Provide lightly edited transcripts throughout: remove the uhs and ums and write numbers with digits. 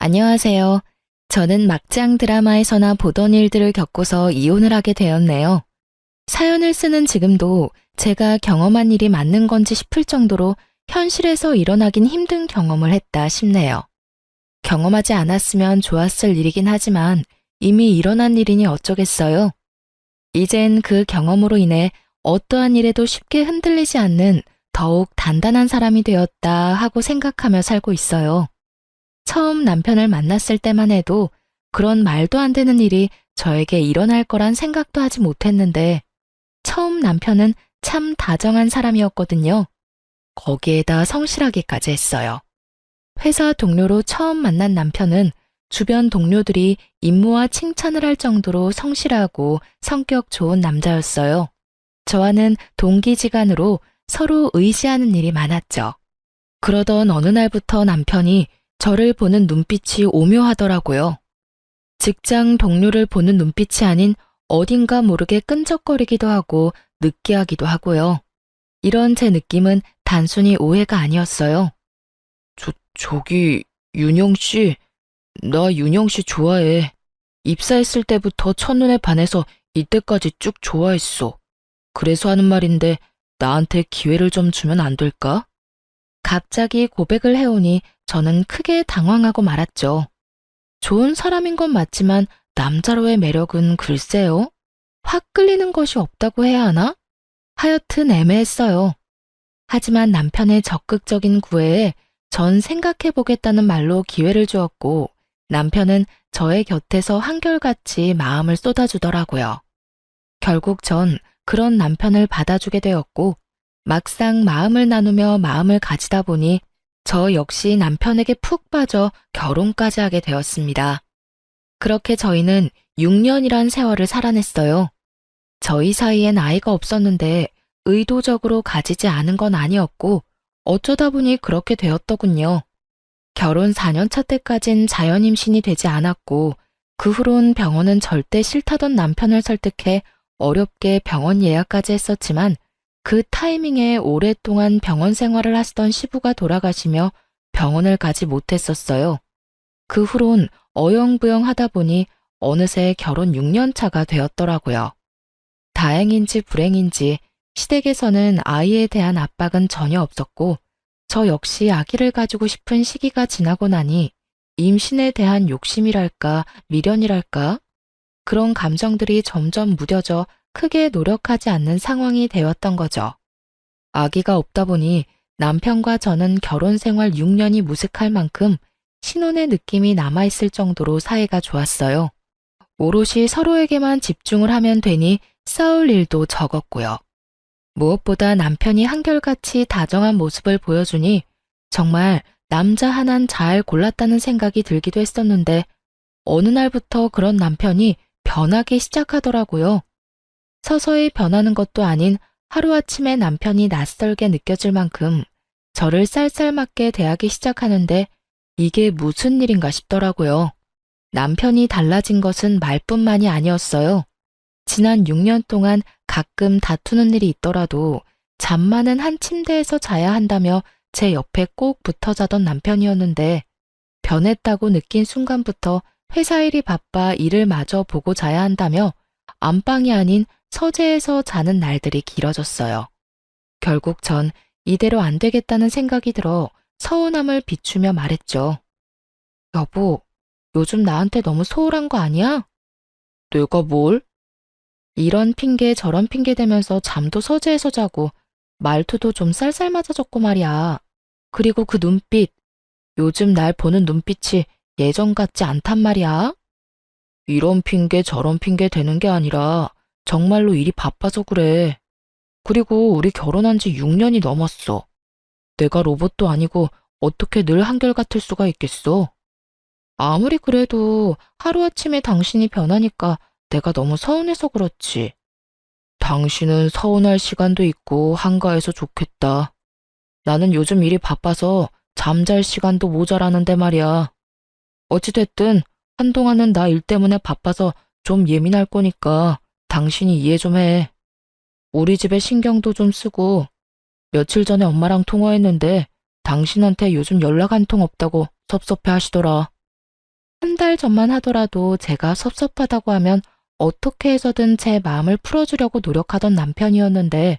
안녕하세요. 저는 막장 드라마에서나 보던 일들을 겪고서 이혼을 하게 되었네요. 사연을 쓰는 지금도 제가 경험한 일이 맞는 건지 싶을 정도로 현실에서 일어나긴 힘든 경험을 했다 싶네요. 경험하지 않았으면 좋았을 일이긴 하지만 이미 일어난 일이니 어쩌겠어요. 이젠 그 경험으로 인해 어떠한 일에도 쉽게 흔들리지 않는 더욱 단단한 사람이 되었다 하고 생각하며 살고 있어요. 처음 남편을 만났을 때만 해도 그런 말도 안 되는 일이 저에게 일어날 거란 생각도 하지 못했는데 처음 남편은 참 다정한 사람이었거든요. 거기에다 성실하기까지 했어요. 회사 동료로 처음 만난 남편은 주변 동료들이 임무와 칭찬을 할 정도로 성실하고 성격 좋은 남자였어요. 저와는 동기지간으로 서로 의지하는 일이 많았죠. 그러던 어느 날부터 남편이 저를 보는 눈빛이 오묘하더라고요. 직장 동료를 보는 눈빛이 아닌 어딘가 모르게 끈적거리기도 하고 느끼하기도 하고요. 이런 제 느낌은 단순히 오해가 아니었어요. 저기, 윤영 씨, 나 윤영 씨 좋아해. 입사했을 때부터 첫눈에 반해서 이때까지 쭉 좋아했어. 그래서 하는 말인데 나한테 기회를 좀 주면 안 될까? 갑자기 고백을 해오니 저는 크게 당황하고 말았죠. 좋은 사람인 건 맞지만 남자로의 매력은 글쎄요. 확 끌리는 것이 없다고 해야 하나? 하여튼 애매했어요. 하지만 남편의 적극적인 구애에 전 생각해보겠다는 말로 기회를 주었고 남편은 저의 곁에서 한결같이 마음을 쏟아주더라고요. 결국 전 그런 남편을 받아주게 되었고 막상 마음을 나누며 마음을 가지다 보니 저 역시 남편에게 푹 빠져 결혼까지 하게 되었습니다. 그렇게 저희는 6년이란 세월을 살아냈어요. 저희 사이엔 아이가 없었는데 의도적으로 가지지 않은 건 아니었고 어쩌다 보니 그렇게 되었더군요. 결혼 4년 차 때까진 자연 임신이 되지 않았고 그 후론 병원은 절대 싫다던 남편을 설득해 어렵게 병원 예약까지 했었지만 그 타이밍에 오랫동안 병원 생활을 하시던 시부가 돌아가시며 병원을 가지 못했었어요. 그 후론 어영부영 하다 보니 어느새 결혼 6년 차가 되었더라고요. 다행인지 불행인지 시댁에서는 아이에 대한 압박은 전혀 없었고 저 역시 아기를 가지고 싶은 시기가 지나고 나니 임신에 대한 욕심이랄까 미련이랄까 그런 감정들이 점점 무뎌져 크게 노력하지 않는 상황이 되었던 거죠. 아기가 없다 보니 남편과 저는 결혼 생활 6년이 무색할 만큼 신혼의 느낌이 남아있을 정도로 사이가 좋았어요. 오롯이 서로에게만 집중을 하면 되니 싸울 일도 적었고요. 무엇보다 남편이 한결같이 다정한 모습을 보여주니 정말 남자 하나는 잘 골랐다는 생각이 들기도 했었는데 어느 날부터 그런 남편이 변하기 시작하더라고요. 서서히 변하는 것도 아닌 하루아침에 남편이 낯설게 느껴질 만큼 저를 쌀쌀맞게 대하기 시작하는데 이게 무슨 일인가 싶더라고요. 남편이 달라진 것은 말뿐만이 아니었어요. 지난 6년 동안 가끔 다투는 일이 있더라도 잠만은 한 침대에서 자야 한다며 제 옆에 꼭 붙어 자던 남편이었는데 변했다고 느낀 순간부터 회사 일이 바빠 일을 마저 보고 자야 한다며 안방이 아닌 서재에서 자는 날들이 길어졌어요. 결국 전 이대로 안 되겠다는 생각이 들어 서운함을 비추며 말했죠. 여보, 요즘 나한테 너무 소홀한 거 아니야? 내가 뭘? 이런 핑계 저런 핑계 대면서 잠도 서재에서 자고 말투도 좀 쌀쌀맞아졌고 말이야. 그리고 그 눈빛, 요즘 날 보는 눈빛이 예전 같지 않단 말이야. 이런 핑계 저런 핑계 대는 게 아니라 정말로 일이 바빠서 그래. 그리고 우리 결혼한 지 6년이 넘었어. 내가 로봇도 아니고 어떻게 늘 한결같을 수가 있겠어. 아무리 그래도 하루아침에 당신이 변하니까 내가 너무 서운해서 그렇지. 당신은 서운할 시간도 있고 한가해서 좋겠다. 나는 요즘 일이 바빠서 잠잘 시간도 모자라는데 말이야. 어찌됐든 한동안은 나 일 때문에 바빠서 좀 예민할 거니까 당신이 이해 좀 해. 우리 집에 신경도 좀 쓰고 며칠 전에 엄마랑 통화했는데 당신한테 요즘 연락 한 통 없다고 섭섭해 하시더라. 한 달 전만 하더라도 제가 섭섭하다고 하면 어떻게 해서든 제 마음을 풀어주려고 노력하던 남편이었는데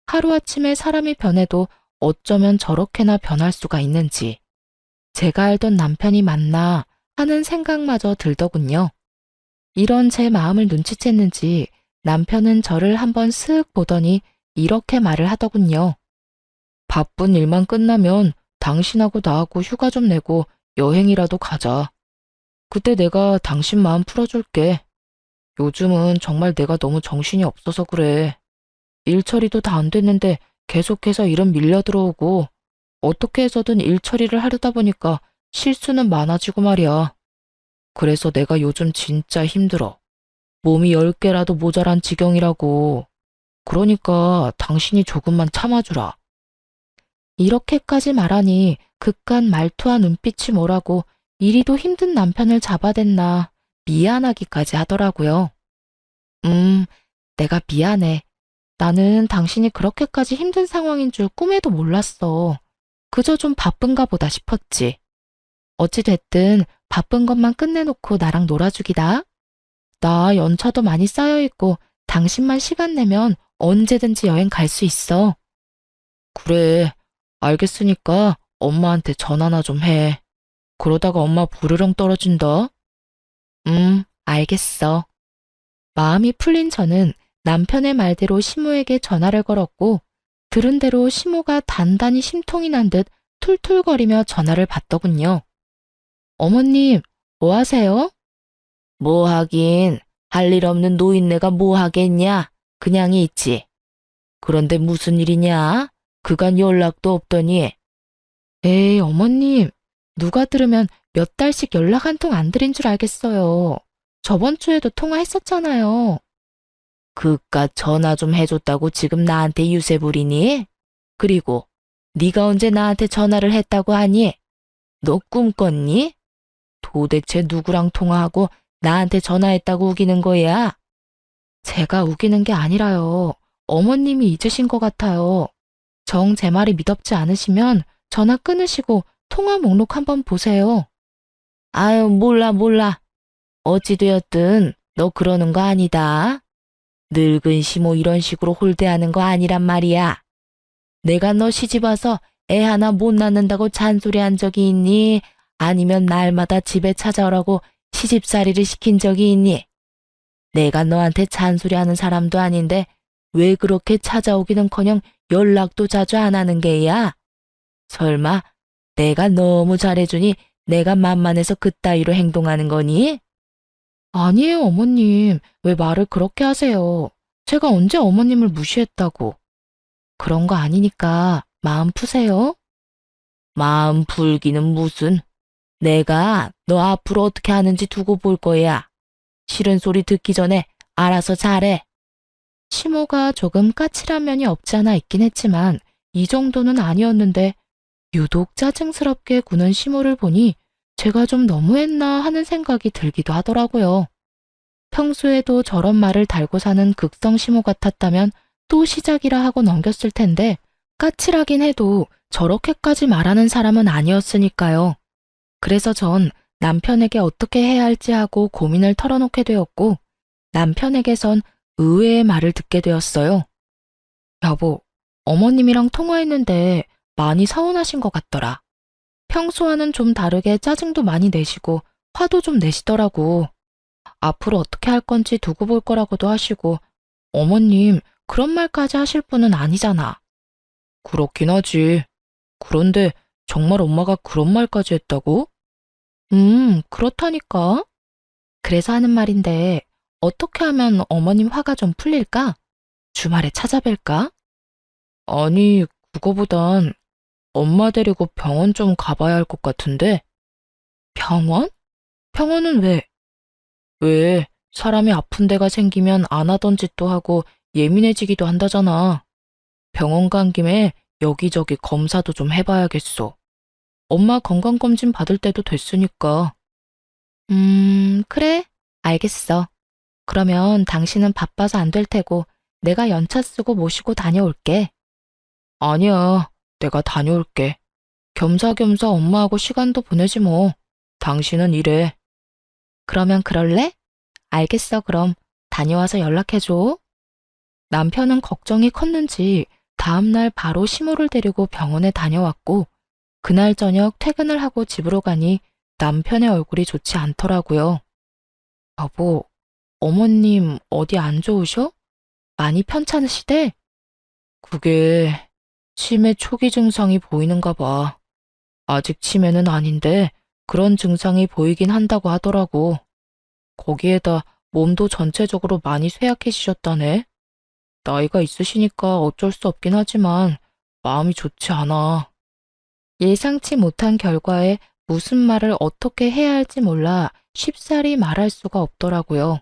하루아침에 사람이 변해도 어쩌면 저렇게나 변할 수가 있는지 제가 알던 남편이 맞나 하는 생각마저 들더군요. 이런 제 마음을 눈치챘는지 남편은 저를 한번 쓱 보더니 이렇게 말을 하더군요. 바쁜 일만 끝나면 당신하고 나하고 휴가 좀 내고 여행이라도 가자. 그때 내가 당신 마음 풀어줄게. 요즘은 정말 내가 너무 정신이 없어서 그래. 일 처리도 다 안 됐는데 계속해서 일은 밀려 들어오고 어떻게 해서든 일 처리를 하려다 보니까 실수는 많아지고 말이야. 그래서 내가 요즘 진짜 힘들어. 몸이 10개라도 모자란 지경이라고. 그러니까 당신이 조금만 참아주라. 이렇게까지 말하니 그깟 말투와 눈빛이 뭐라고 이리도 힘든 남편을 잡아댔나 미안하기까지 하더라고요. 음, 내가 미안해. 나는 당신이 그렇게까지 힘든 상황인 줄 꿈에도 몰랐어. 그저 좀 바쁜가 보다 싶었지. 어찌됐든 바쁜 것만 끝내놓고 나랑 놀아주기다. 나 연차도 많이 쌓여있고 당신만 시간 내면 언제든지 여행 갈 수 있어. 그래, 알겠으니까 엄마한테 전화나 좀 해. 그러다가 엄마 부르렁 떨어진다. 알겠어. 마음이 풀린 저는 남편의 말대로 시모에게 전화를 걸었고 들은 대로 시모가 단단히 심통이 난 듯 툴툴거리며 전화를 받더군요. 어머님, 뭐 하세요? 뭐 하긴, 할 일 없는 노인네가 뭐 하겠냐? 그냥 있지. 그런데 무슨 일이냐? 그간 연락도 없더니. 에이, 어머님, 누가 들으면 몇 달씩 연락 한 통 안 드린 줄 알겠어요. 저번 주에도 통화했었잖아요. 그깟 전화 좀 해줬다고 지금 나한테 유세 부리니? 그리고 네가 언제 나한테 전화를 했다고 하니? 너 꿈꿨니? 도대체 누구랑 통화하고 나한테 전화했다고 우기는 거야? 제가 우기는 게 아니라요. 어머님이 잊으신 것 같아요. 정 제 말이 믿업지 않으시면 전화 끊으시고 통화 목록 한번 보세요. 아유, 몰라. 어찌되었든 너 그러는 거 아니다. 늙은 시모 이런 식으로 홀대하는 거 아니란 말이야. 내가 너 시집와서 애 하나 못 낳는다고 잔소리한 적이 있니? 아니면 날마다 집에 찾아오라고 시집살이를 시킨 적이 있니? 내가 너한테 잔소리하는 사람도 아닌데 왜 그렇게 찾아오기는커녕 연락도 자주 안 하는 게야? 설마 내가 너무 잘해주니 내가 만만해서 그따위로 행동하는 거니? 아니에요, 어머님. 왜 말을 그렇게 하세요? 제가 언제 어머님을 무시했다고. 그런 거 아니니까 마음 푸세요. 마음 풀기는 무슨. 내가 너 앞으로 어떻게 하는지 두고 볼 거야. 싫은 소리 듣기 전에 알아서 잘해. 시모가 조금 까칠한 면이 없지 않아 있긴 했지만 이 정도는 아니었는데 유독 짜증스럽게 구는 시모를 보니 제가 좀 너무했나 하는 생각이 들기도 하더라고요. 평소에도 저런 말을 달고 사는 극성 시모 같았다면 또 시작이라 하고 넘겼을 텐데 까칠하긴 해도 저렇게까지 말하는 사람은 아니었으니까요. 그래서 전 남편에게 어떻게 해야 할지 하고 고민을 털어놓게 되었고 남편에게선 의외의 말을 듣게 되었어요. 여보, 어머님이랑 통화했는데 많이 서운하신 것 같더라. 평소와는 좀 다르게 짜증도 많이 내시고 화도 좀 내시더라고. 앞으로 어떻게 할 건지 두고 볼 거라고도 하시고 어머님 그런 말까지 하실 분은 아니잖아. 그렇긴 하지. 그런데 정말 엄마가 그런 말까지 했다고? 그렇다니까. 그래서 하는 말인데 어떻게 하면 어머님 화가 좀 풀릴까? 주말에 찾아뵐까? 아니, 그거보단 엄마 데리고 병원 좀 가봐야 할 것 같은데. 병원? 병원은 왜? 왜? 사람이 아픈 데가 생기면 안 하던 짓도 하고 예민해지기도 한다잖아. 병원 간 김에 여기저기 검사도 좀 해봐야겠어. 엄마 건강검진 받을 때도 됐으니까. 그래? 알겠어. 그러면 당신은 바빠서 안 될 테고 내가 연차 쓰고 모시고 다녀올게. 아니야, 내가 다녀올게. 겸사겸사 엄마하고 시간도 보내지 뭐. 당신은 일해. 그러면 그럴래? 알겠어, 그럼. 다녀와서 연락해줘. 남편은 걱정이 컸는지 다음날 바로 시모를 데리고 병원에 다녀왔고, 그날 저녁 퇴근을 하고 집으로 가니 남편의 얼굴이 좋지 않더라고요. 여보, 어머님 어디 안 좋으셔? 많이 편찮으시대? 그게 치매 초기 증상이 보이는가 봐. 아직 치매는 아닌데 그런 증상이 보이긴 한다고 하더라고. 거기에다 몸도 전체적으로 많이 쇠약해지셨다네. 나이가 있으시니까 어쩔 수 없긴 하지만 마음이 좋지 않아. 예상치 못한 결과에 무슨 말을 어떻게 해야 할지 몰라 쉽사리 말할 수가 없더라고요.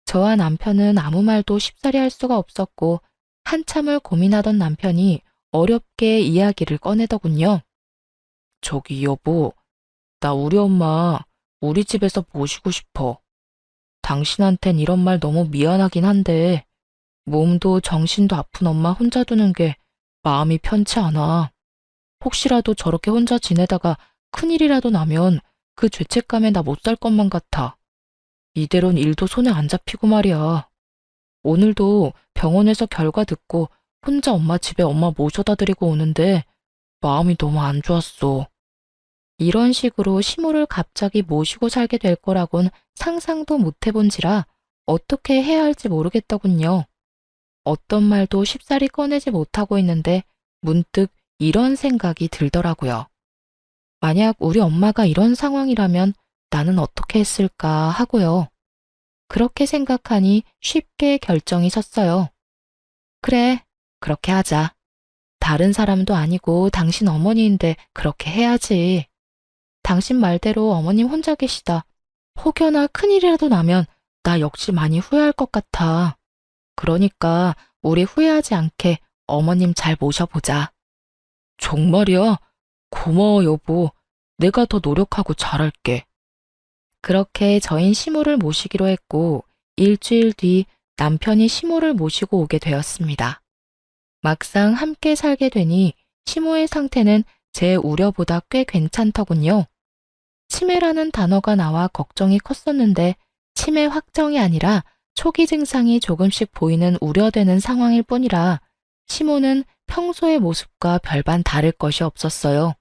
저와 남편은 아무 말도 쉽사리 할 수가 없었고 한참을 고민하던 남편이 어렵게 이야기를 꺼내더군요. 저기 여보, 나 우리 엄마 우리 집에서 모시고 싶어. 당신한텐 이런 말 너무 미안하긴 한데 몸도 정신도 아픈 엄마 혼자 두는 게 마음이 편치 않아. 혹시라도 저렇게 혼자 지내다가 큰일이라도 나면 그 죄책감에 나 못 살 것만 같아. 이대론 일도 손에 안 잡히고 말이야. 오늘도 병원에서 결과 듣고 혼자 엄마 집에 엄마 모셔다 드리고 오는데 마음이 너무 안 좋았어. 이런 식으로 시모를 갑자기 모시고 살게 될 거라곤 상상도 못 해본지라 어떻게 해야 할지 모르겠더군요. 어떤 말도 쉽사리 꺼내지 못하고 있는데 문득 이런 생각이 들더라고요. 만약 우리 엄마가 이런 상황이라면 나는 어떻게 했을까 하고요. 그렇게 생각하니 쉽게 결정이 섰어요. 그래, 그렇게 하자. 다른 사람도 아니고 당신 어머니인데 그렇게 해야지. 당신 말대로 어머님 혼자 계시다. 혹여나 큰일이라도 나면 나 역시 많이 후회할 것 같아. 그러니까 우리 후회하지 않게 어머님 잘 모셔보자. 정말이야? 고마워 여보. 내가 더 노력하고 잘할게. 그렇게 저인 시모를 모시기로 했고 일주일 뒤 남편이 시모를 모시고 오게 되었습니다. 막상 함께 살게 되니 시모의 상태는 제 우려보다 꽤 괜찮더군요. 치매라는 단어가 나와 걱정이 컸었는데 치매 확정이 아니라 초기 증상이 조금씩 보이는 우려되는 상황일 뿐이라 시모는 평소의 모습과 별반 다를 것이 없었어요.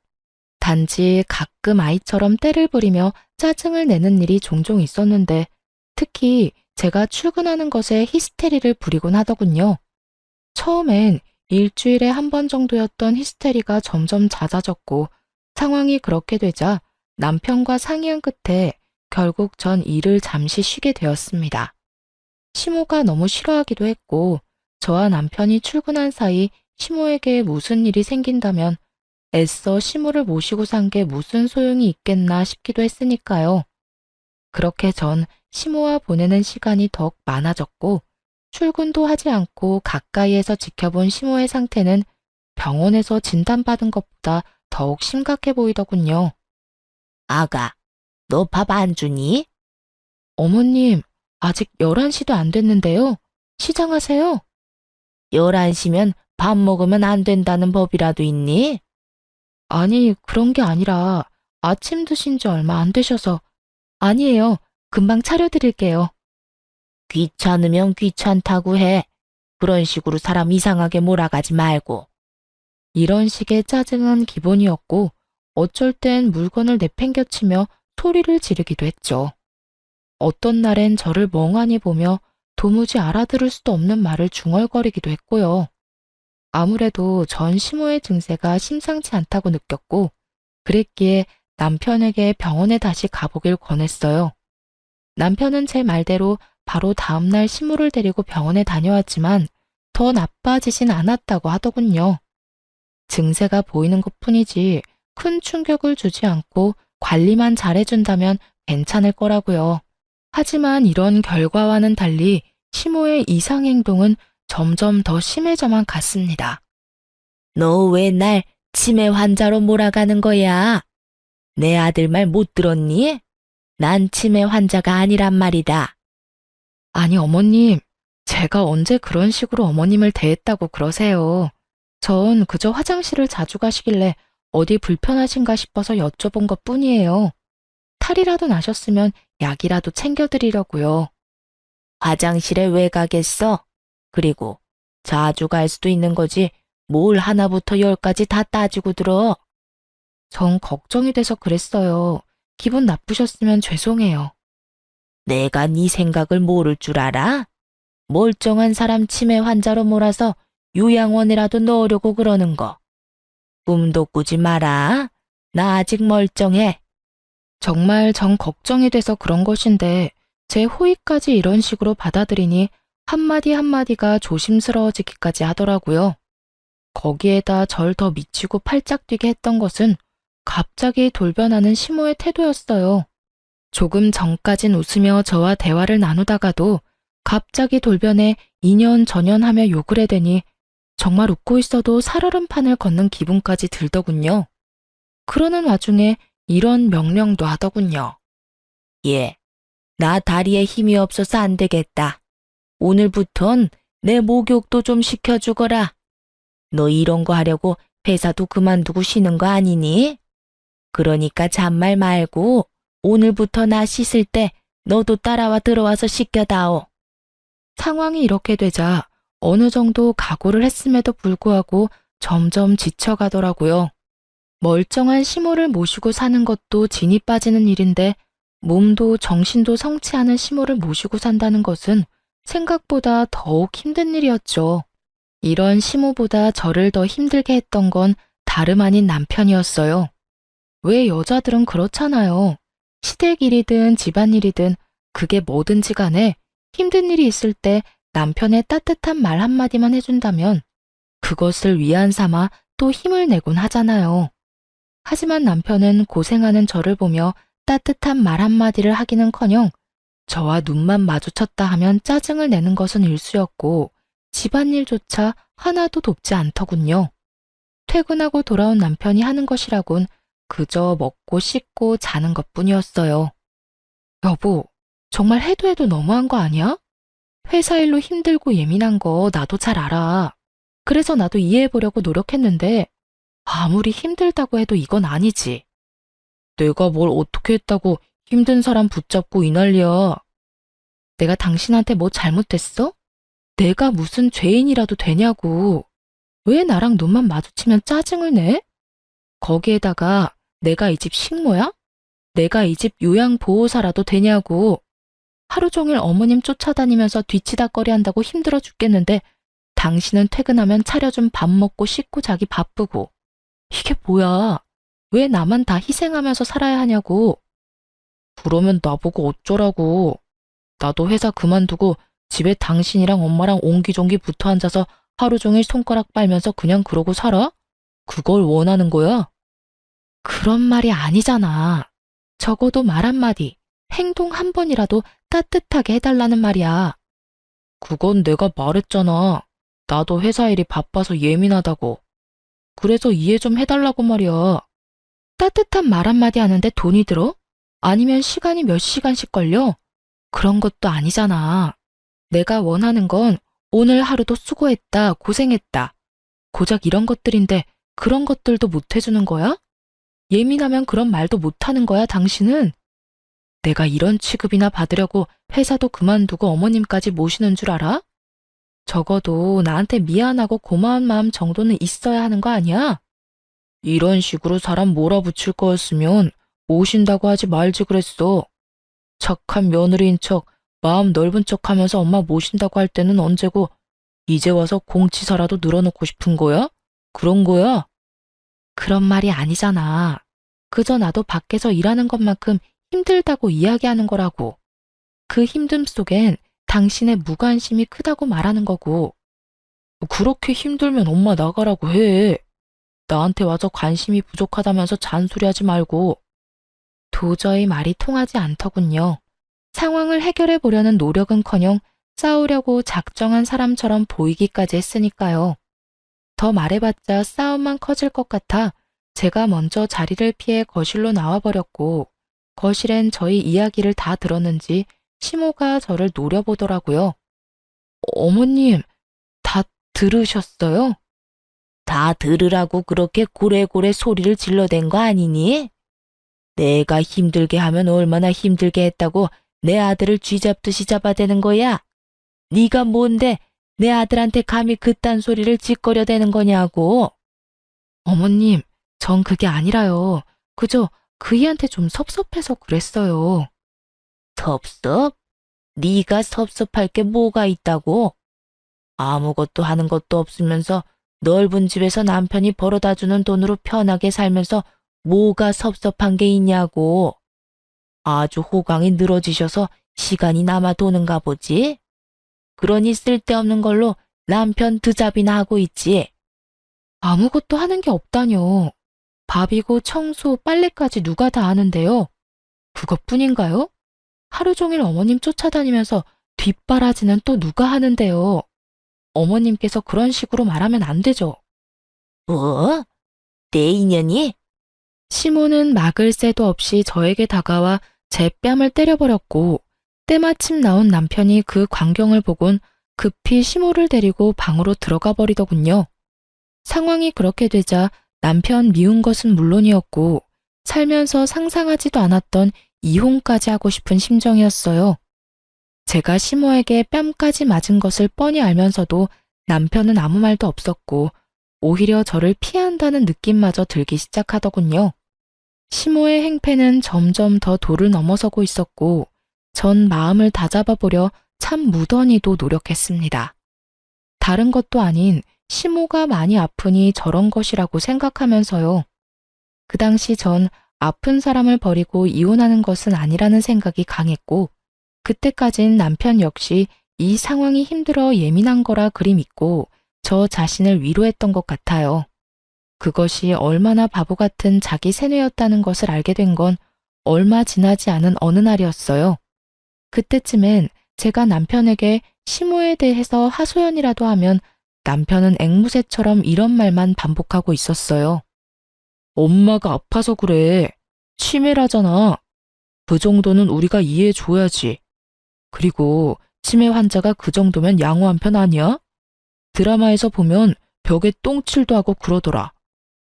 단지 가끔 아이처럼 떼를 부리며 짜증을 내는 일이 종종 있었는데 특히 제가 출근하는 것에 히스테리를 부리곤 하더군요. 처음엔 일주일에 한 번 정도였던 히스테리가 점점 잦아졌고 상황이 그렇게 되자 남편과 상의한 끝에 결국 전 일을 잠시 쉬게 되었습니다. 시모가 너무 싫어하기도 했고 저와 남편이 출근한 사이 시모에게 무슨 일이 생긴다면 애써 시모를 모시고 산 게 무슨 소용이 있겠나 싶기도 했으니까요. 그렇게 전 시모와 보내는 시간이 더욱 많아졌고 출근도 하지 않고 가까이에서 지켜본 시모의 상태는 병원에서 진단받은 것보다 더욱 심각해 보이더군요. 아가, 너 밥 안 주니? 어머님, 아직 11시도 안 됐는데요. 시장하세요. 11시면 밥 먹으면 안 된다는 법이라도 있니? 아니, 그런 게 아니라 아침 드신 지 얼마 안 되셔서. 아니에요. 금방 차려드릴게요. 귀찮으면 귀찮다고 해. 그런 식으로 사람 이상하게 몰아가지 말고. 이런 식의 짜증은 기본이었고 어쩔 땐 물건을 내팽겨치며 소리를 지르기도 했죠. 어떤 날엔 저를 멍하니 보며 도무지 알아들을 수도 없는 말을 중얼거리기도 했고요. 아무래도 전 시모의 증세가 심상치 않다고 느꼈고 그랬기에 남편에게 병원에 다시 가보길 권했어요. 남편은 제 말대로 바로 다음날 시모를 데리고 병원에 다녀왔지만 더 나빠지진 않았다고 하더군요. 증세가 보이는 것뿐이지 큰 충격을 주지 않고 관리만 잘해준다면 괜찮을 거라고요. 하지만 이런 결과와는 달리 시모의 이상 행동은 점점 더 심해져만 갔습니다. 너 왜 날 치매 환자로 몰아가는 거야? 내 아들 말 못 들었니? 난 치매 환자가 아니란 말이다. 아니 어머님, 제가 언제 그런 식으로 어머님을 대했다고 그러세요. 전 그저 화장실을 자주 가시길래 어디 불편하신가 싶어서 여쭤본 것뿐이에요. 탈이라도 나셨으면 약이라도 챙겨드리려고요. 화장실에 왜 가겠어? 그리고 자주 갈 수도 있는 거지. 뭘 하나부터 열까지 다 따지고 들어. 전 걱정이 돼서 그랬어요. 기분 나쁘셨으면 죄송해요. 내가 네 생각을 모를 줄 알아? 멀쩡한 사람 치매 환자로 몰아서 요양원이라도 넣으려고 그러는 거. 꿈도 꾸지 마라. 나 아직 멀쩡해. 정말 전 걱정이 돼서 그런 것인데 제 호의까지 이런 식으로 받아들이니 한마디 한마디가 조심스러워지기까지 하더라고요. 거기에다 절 더 미치고 팔짝 뛰게 했던 것은 갑자기 돌변하는 시모의 태도였어요. 조금 전까진 웃으며 저와 대화를 나누다가도 갑자기 돌변해 이년저년하며 욕을 해대니 정말 웃고 있어도 살얼음판을 걷는 기분까지 들더군요. 그러는 와중에 이런 명령도 하더군요. 예, 나 다리에 힘이 없어서 안 되겠다. 오늘부턴 내 목욕도 좀 시켜주거라. 너 이런 거 하려고 회사도 그만두고 쉬는 거 아니니? 그러니까 잔말 말고 오늘부터 나 씻을 때 너도 따라와 들어와서 씻겨다오. 상황이 이렇게 되자 어느 정도 각오를 했음에도 불구하고 점점 지쳐가더라고요. 멀쩡한 시모를 모시고 사는 것도 진이 빠지는 일인데 몸도 정신도 성치 않은 시모를 모시고 산다는 것은 생각보다 더욱 힘든 일이었죠. 이런 시모보다 저를 더 힘들게 했던 건 다름 아닌 남편이었어요. 왜 여자들은 그렇잖아요. 시댁 일이든 집안일이든 그게 뭐든지 간에 힘든 일이 있을 때 남편의 따뜻한 말 한마디만 해준다면 그것을 위안 삼아 또 힘을 내곤 하잖아요. 하지만 남편은 고생하는 저를 보며 따뜻한 말 한마디를 하기는커녕 저와 눈만 마주쳤다 하면 짜증을 내는 것은 일쑤였고 집안일조차 하나도 돕지 않더군요. 퇴근하고 돌아온 남편이 하는 것이라곤 그저 먹고 씻고 자는 것뿐이었어요. 여보, 정말 해도 해도 너무한 거 아니야? 회사 일로 힘들고 예민한 거 나도 잘 알아. 그래서 나도 이해해보려고 노력했는데 아무리 힘들다고 해도 이건 아니지. 내가 뭘 어떻게 했다고 힘든 사람 붙잡고 이 난리야. 내가 당신한테 뭐 잘못했어? 내가 무슨 죄인이라도 되냐고. 왜 나랑 눈만 마주치면 짜증을 내? 거기에다가 내가 이 집 식모야? 내가 이 집 요양보호사라도 되냐고. 하루 종일 어머님 쫓아다니면서 뒤치다꺼리 한다고 힘들어 죽겠는데 당신은 퇴근하면 차려준 밥 먹고 씻고 자기 바쁘고. 이게 뭐야? 왜 나만 다 희생하면서 살아야 하냐고. 그러면 나보고 어쩌라고. 나도 회사 그만두고 집에 당신이랑 엄마랑 옹기종기 붙어 앉아서 하루 종일 손가락 빨면서 그냥 그러고 살아? 그걸 원하는 거야? 그런 말이 아니잖아. 적어도 말 한마디, 행동 한 번이라도 따뜻하게 해달라는 말이야. 그건 내가 말했잖아. 나도 회사 일이 바빠서 예민하다고. 그래서 이해 좀 해달라고 말이야. 따뜻한 말 한마디 하는데 돈이 들어? 아니면 시간이 몇 시간씩 걸려? 그런 것도 아니잖아. 내가 원하는 건 오늘 하루도 수고했다, 고생했다. 고작 이런 것들인데 그런 것들도 못 해주는 거야? 예민하면 그런 말도 못 하는 거야, 당신은? 내가 이런 취급이나 받으려고 회사도 그만두고 어머님까지 모시는 줄 알아? 적어도 나한테 미안하고 고마운 마음 정도는 있어야 하는 거 아니야? 이런 식으로 사람 몰아붙일 거였으면 모신다고 하지 말지 그랬어. 착한 며느리인 척, 마음 넓은 척 하면서 엄마 모신다고 할 때는 언제고 이제 와서 공치사라도 늘어놓고 싶은 거야? 그런 거야? 그런 말이 아니잖아. 그저 나도 밖에서 일하는 것만큼 힘들다고 이야기하는 거라고. 그 힘듦 속엔 당신의 무관심이 크다고 말하는 거고. 그렇게 힘들면 엄마 나가라고 해. 나한테 와서 관심이 부족하다면서 잔소리하지 말고. 도저히 말이 통하지 않더군요. 상황을 해결해 보려는 노력은커녕 싸우려고 작정한 사람처럼 보이기까지 했으니까요. 더 말해봤자 싸움만 커질 것 같아 제가 먼저 자리를 피해 거실로 나와버렸고 거실엔 저희 이야기를 다 들었는지 시모가 저를 노려보더라고요. 어머님, 다 들으셨어요? 다 들으라고 그렇게 고래고래 소리를 질러댄 거 아니니? 내가 힘들게 하면 얼마나 힘들게 했다고 내 아들을 쥐잡듯이 잡아대는 거야? 네가 뭔데 내 아들한테 감히 그딴 소리를 짓거려대는 거냐고. 어머님, 전 그게 아니라요. 그저 그이한테 좀 섭섭해서 그랬어요. 섭섭? 네가 섭섭할 게 뭐가 있다고? 아무것도 하는 것도 없으면서 넓은 집에서 남편이 벌어다주는 돈으로 편하게 살면서 뭐가 섭섭한 게 있냐고. 아주 호강이 늘어지셔서 시간이 남아 도는가 보지? 그러니 쓸데없는 걸로 남편 드잡이나 하고 있지. 아무것도 하는 게 없다뇨. 밥이고 청소, 빨래까지 누가 다 하는데요. 그것뿐인가요? 하루 종일 어머님 쫓아다니면서 뒷바라지는 또 누가 하는데요. 어머님께서 그런 식으로 말하면 안 되죠. 뭐? 내 인연이? 시모는 막을 새도 없이 저에게 다가와 제 뺨을 때려버렸고, 때마침 나온 남편이 그 광경을 보곤 급히 시모를 데리고 방으로 들어가 버리더군요. 상황이 그렇게 되자 남편 미운 것은 물론이었고, 살면서 상상하지도 않았던 이혼까지 하고 싶은 심정이었어요. 제가 시모에게 뺨까지 맞은 것을 뻔히 알면서도 남편은 아무 말도 없었고, 오히려 저를 피한다는 느낌마저 들기 시작하더군요. 시모의 행패는 점점 더 도를 넘어서고 있었고, 전 마음을 다잡아보려 참 무던히도 노력했습니다. 다른 것도 아닌 시모가 많이 아프니 저런 것이라고 생각하면서요. 그 당시 전 아픈 사람을 버리고 이혼하는 것은 아니라는 생각이 강했고, 그때까진 남편 역시 이 상황이 힘들어 예민한 거라 그리 믿고 저 자신을 위로했던 것 같아요. 그것이 얼마나 바보 같은 자기 세뇌였다는 것을 알게 된 건 얼마 지나지 않은 어느 날이었어요. 그때쯤엔 제가 남편에게 시모에 대해서 하소연이라도 하면 남편은 앵무새처럼 이런 말만 반복하고 있었어요. 엄마가 아파서 그래. 치매라잖아. 그 정도는 우리가 이해해줘야지. 그리고 치매 환자가 그 정도면 양호한 편 아니야? 드라마에서 보면 벽에 똥칠도 하고 그러더라.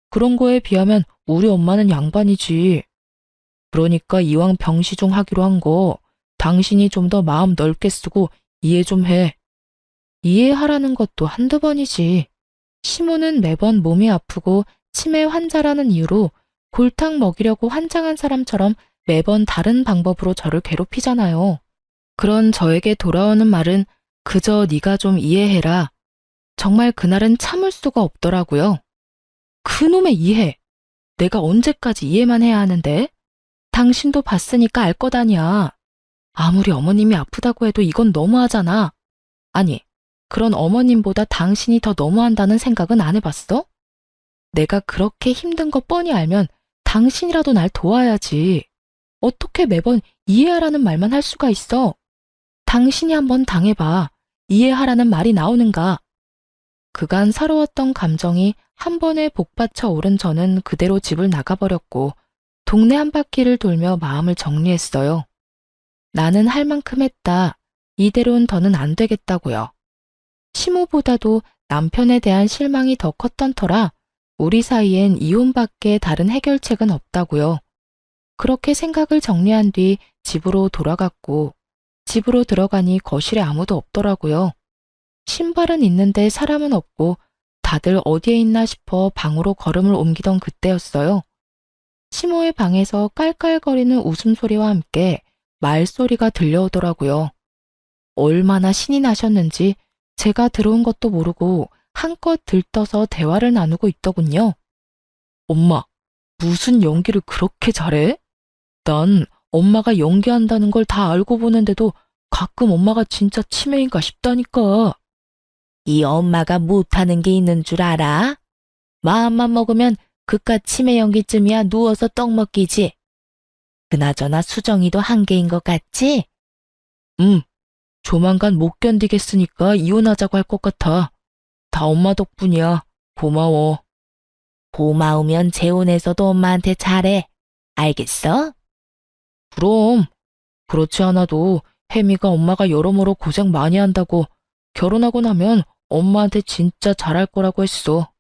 그런 거에 비하면 우리 엄마는 양반이지. 그러니까 이왕 병시중 하기로 한 거 당신이 좀 더 마음 넓게 쓰고 이해 좀 해. 이해하라는 것도 한두 번이지. 시모는 매번 몸이 아프고 치매 환자라는 이유로 골탕 먹이려고 환장한 사람처럼 매번 다른 방법으로 저를 괴롭히잖아요. 그런 저에게 돌아오는 말은 그저 네가 좀 이해해라. 정말 그날은 참을 수가 없더라고요. 그놈의 이해. 내가 언제까지 이해만 해야 하는데? 당신도 봤으니까 알 것 아니야. 아무리 어머님이 아프다고 해도 이건 너무하잖아. 아니, 그런 어머님보다 당신이 더 너무한다는 생각은 안 해봤어? 내가 그렇게 힘든 거 뻔히 알면 당신이라도 날 도와야지. 어떻게 매번 이해하라는 말만 할 수가 있어? 당신이 한번 당해봐. 이해하라는 말이 나오는가? 그간 서러웠던 감정이 한 번에 복받쳐 오른 저는 그대로 집을 나가버렸고 동네 한 바퀴를 돌며 마음을 정리했어요. 나는 할 만큼 했다. 이대로는 더는 안 되겠다고요. 시모보다도 남편에 대한 실망이 더 컸던 터라 우리 사이엔 이혼밖에 다른 해결책은 없다고요. 그렇게 생각을 정리한 뒤 집으로 돌아갔고 집으로 들어가니 거실에 아무도 없더라고요. 신발은 있는데 사람은 없고 다들 어디에 있나 싶어 방으로 걸음을 옮기던 그때였어요. 시모의 방에서 깔깔거리는 웃음소리와 함께 말소리가 들려오더라고요. 얼마나 신이 나셨는지 제가 들어온 것도 모르고 한껏 들떠서 대화를 나누고 있더군요. 엄마, 무슨 연기를 그렇게 잘해? 난 엄마가 연기한다는 걸 다 알고 보는데도 가끔 엄마가 진짜 치매인가 싶다니까. 이 엄마가 못하는 게 있는 줄 알아? 마음만 먹으면 그깟 치매 연기쯤이야 누워서 떡 먹기지. 그나저나 수정이도 한계인 것 같지? 조만간 못 견디겠으니까 이혼하자고 할 것 같아. 다 엄마 덕분이야. 고마워. 고마우면 재혼해서도 엄마한테 잘해. 알겠어? 그럼. 그렇지 않아도 혜미가 엄마가 여러모로 고생 많이 한다고 결혼하고 나면 엄마한테 진짜 잘할 거라고 했어.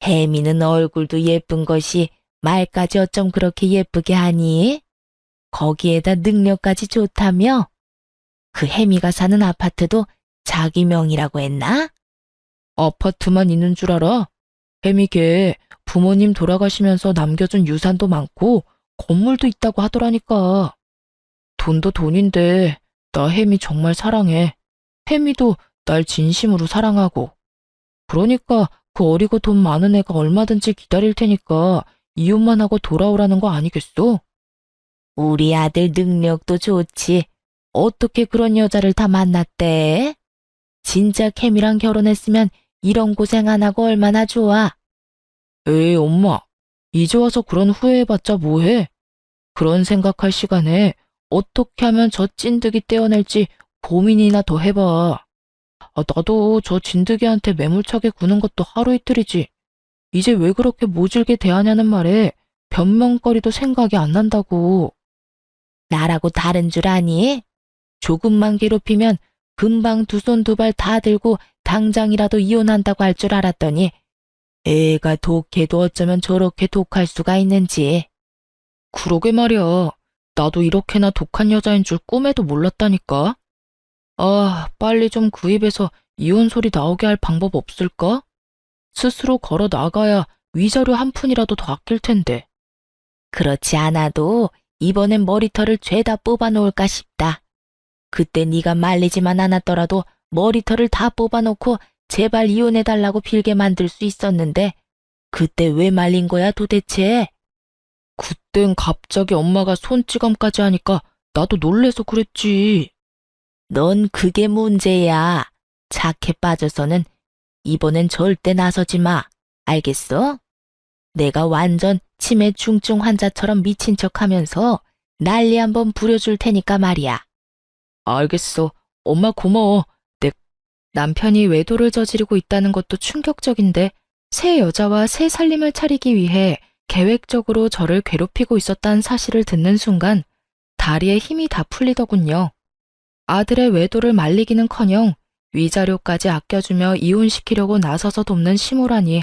혜미는 얼굴도 예쁜 것이 말까지 어쩜 그렇게 예쁘게 하니? 거기에다 능력까지 좋다며? 그 혜미가 사는 아파트도 자기 명이라고 했나? 아파트만 있는 줄 알아? 혜미 걔 부모님 돌아가시면서 남겨준 유산도 많고 건물도 있다고 하더라니까. 돈도 돈인데 나 혜미 정말 사랑해. 혜미도 날 진심으로 사랑하고. 그러니까 그 어리고 돈 많은 애가 얼마든지 기다릴 테니까 이혼만 하고 돌아오라는 거 아니겠어? 우리 아들 능력도 좋지. 어떻게 그런 여자를 다 만났대? 진짜 캠이랑 결혼했으면 이런 고생 안 하고 얼마나 좋아. 에이, 엄마. 이제 와서 그런 후회해봤자 뭐해? 그런 생각할 시간에 어떻게 하면 저 찐득이 떼어낼지 고민이나 더 해봐. 나도 저 진드기한테 매몰차게 구는 것도 하루 이틀이지. 이제 왜 그렇게 모질게 대하냐는 말에 변명거리도 생각이 안 난다고. 나라고 다른 줄 아니? 조금만 괴롭히면 금방 두 손 두 발 다 들고 당장이라도 이혼한다고 할 줄 알았더니 애가 독해도 어쩌면 저렇게 독할 수가 있는지. 그러게 말이야. 나도 이렇게나 독한 여자인 줄 꿈에도 몰랐다니까. 아, 빨리 좀 그 입에서 이혼 소리 나오게 할 방법 없을까? 스스로 걸어 나가야 위자료 한 푼이라도 더 아낄 텐데. 그렇지 않아도 이번엔 머리털을 죄다 뽑아놓을까 싶다. 그때 네가 말리지만 않았더라도 머리털을 다 뽑아놓고 제발 이혼해달라고 빌게 만들 수 있었는데 그때 왜 말린 거야 도대체? 그땐 갑자기 엄마가 손찌검까지 하니까 나도 놀래서 그랬지. 넌 그게 문제야. 착해 빠져서는 이번엔 절대 나서지 마. 알겠어? 내가 완전 치매 중증 환자처럼 미친 척하면서 난리 한번 부려줄 테니까 말이야. 알겠어. 엄마 고마워. 내 남편이 외도를 저지르고 있다는 것도 충격적인데 새 여자와 새 살림을 차리기 위해 계획적으로 저를 괴롭히고 있었다는 사실을 듣는 순간 다리에 힘이 다 풀리더군요. 아들의 외도를 말리기는커녕 위자료까지 아껴주며 이혼시키려고 나서서 돕는 시모라니